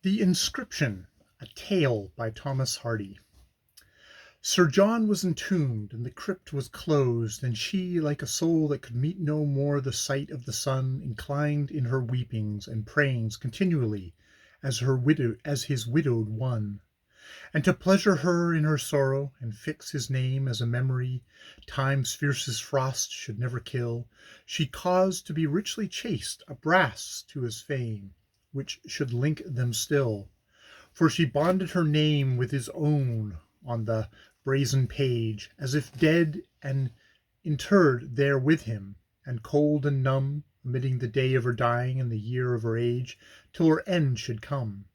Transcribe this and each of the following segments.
The Inscription, a Tale by Thomas Hardy. Sir John was entombed, and the crypt was closed, and she, like a soul that could meet no more the sight of the sun, inclined in her weepings and prayings continually as his widowed one. And to pleasure her in her sorrow, and fix his name as a memory time's fiercest frost should never kill, she caused to be richly chased a brass to his fame, which should link them still. For she bonded her name with his own on the brazen page, as if dead and interred there with him, and cold and numb, omitting the day of her dying and the year of her age, till her end should come,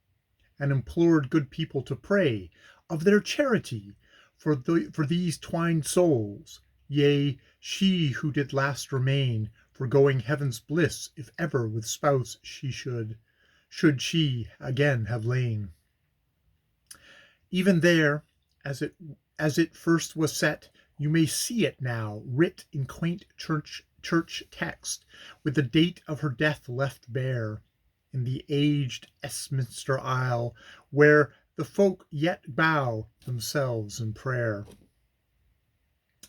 and implored good people to pray of their charity for these twined souls, yea, she who did last remain, foregoing heaven's bliss, if ever with spouse she should she again have lain. Even there, as it first was set, you may see it now, writ in quaint church text, with the date of her death left bare, in the aged Westminster aisle, where the folk yet bow themselves in prayer.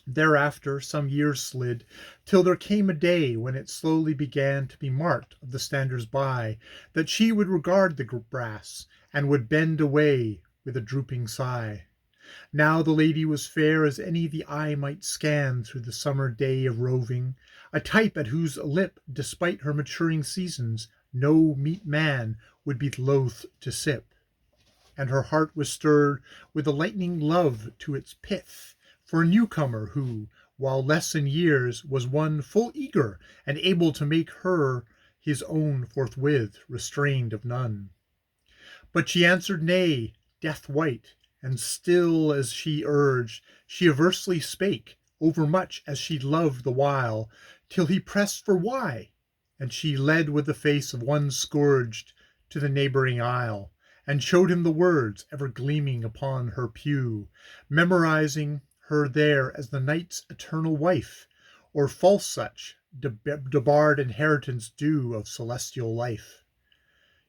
Thereafter some years slid, till there came a day when it slowly began to be marked of the standers-by that she would regard the brass, and would bend away with a drooping sigh. Now the lady was fair as any the eye might scan through the summer day of roving, a type at whose lip, despite her maturing seasons, no meet man would be loath to sip. And her heart was stirred with a lightning love to its pith, for a newcomer who, while less in years, was one full eager and able to make her his own forthwith, restrained of none. But she answered nay, death white, and still as she urged, she aversely spake, overmuch as she loved the while, till he pressed for why, and she led with the face of one scourged to the neighboring aisle, and showed him the words ever gleaming upon her pew, memorizing her there as the knight's eternal wife, or false such, debarred inheritance due of celestial life.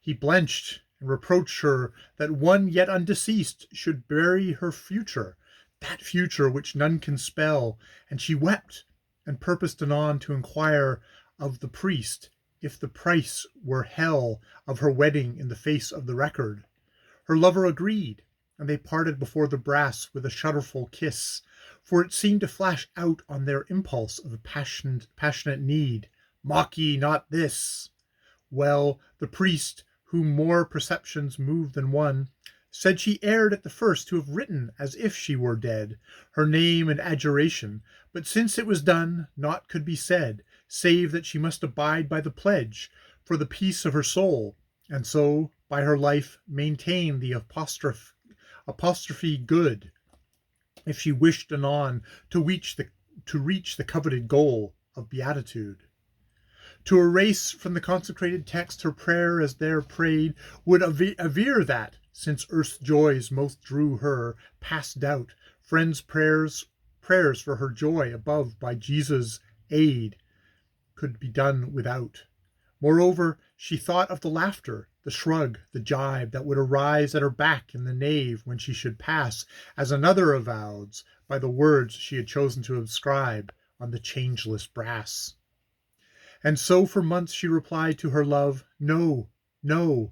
He blenched and reproached her that one yet undeceased should bury her future, that future which none can spell, and she wept, and purposed anon to inquire of the priest if the price were hell of her wedding in the face of the record. Her lover agreed, and they parted before the brass with a shudderful kiss, for it seemed to flash out on their impulse of a passionate need. Mock ye not this. Well, the priest, whom more perceptions moved than one, said she erred at the first to have written, as if she were dead, her name and adjuration, but since it was done, naught could be said, save that she must abide by the pledge, for the peace of her soul, and so, by her life, maintain the apostrophe good, if she wished anon to reach the coveted goal of beatitude. To erase from the consecrated text her prayer as there prayed would aver that, since earth's joys most drew her, past doubt, friends' prayers for her joy above by Jesus' aid could be done without. Moreover, she thought of the laughter, the shrug, the jibe that would arise at her back in the nave when she should pass, as another avoweds, by the words she had chosen to inscribe on the changeless brass. And so for months she replied to her love, no, no,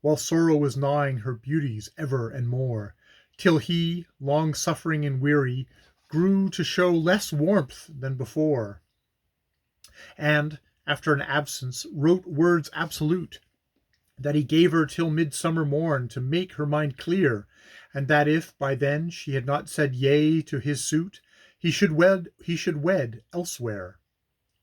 while sorrow was gnawing her beauties ever and more, till he, long-suffering and weary, grew to show less warmth than before, and, after an absence, wrote words absolute, that he gave her till midsummer morn to make her mind clear, and that if by then she had not said yea to his suit, he should wed elsewhere.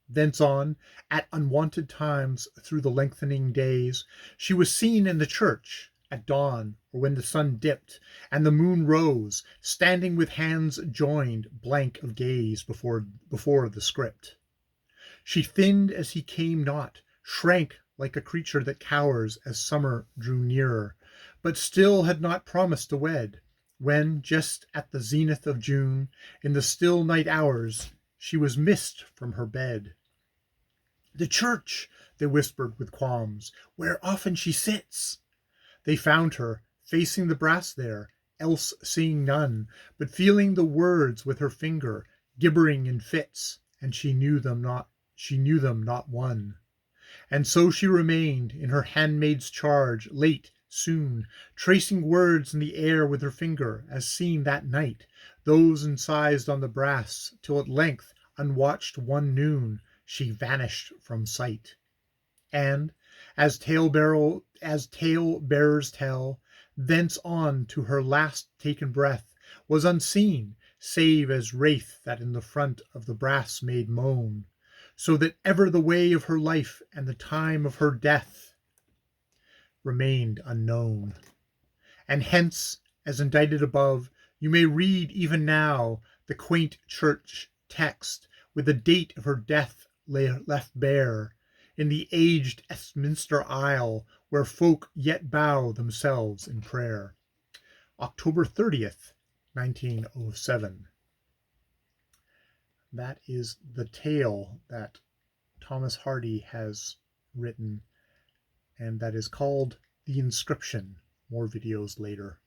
Thence on, at unwonted times through the lengthening days, she was seen in the church, at dawn, or when the sun dipped, and the moon rose, standing with hands joined, blank of gaze before the script. She thinned as he came not, shrank like a creature that cowers as summer drew nearer, but still had not promised to wed, when, just at the zenith of June, in the still night hours, she was missed from her bed. The church, they whispered with qualms, where often she sits. They found her, facing the brass there, else seeing none, but feeling the words with her finger, gibbering in fits, and she knew them not one. And so she remained in her handmaid's charge, late, soon, tracing words in the air with her finger, as seen that night, those incised on the brass, till at length, unwatched one noon, she vanished from sight. And, as tale bearers tell, thence on to her last taken breath, was unseen, save as wraith that in the front of the brass made moan, so that ever the way of her life and the time of her death remained unknown. And hence, as indited above, you may read even now the quaint church text with the date of her death left bare, in the aged Westminster aisle, where folk yet bow themselves in prayer. October 30th, 1907. That is the tale that Thomas Hardy has written, and that is called The Inscription. More videos later.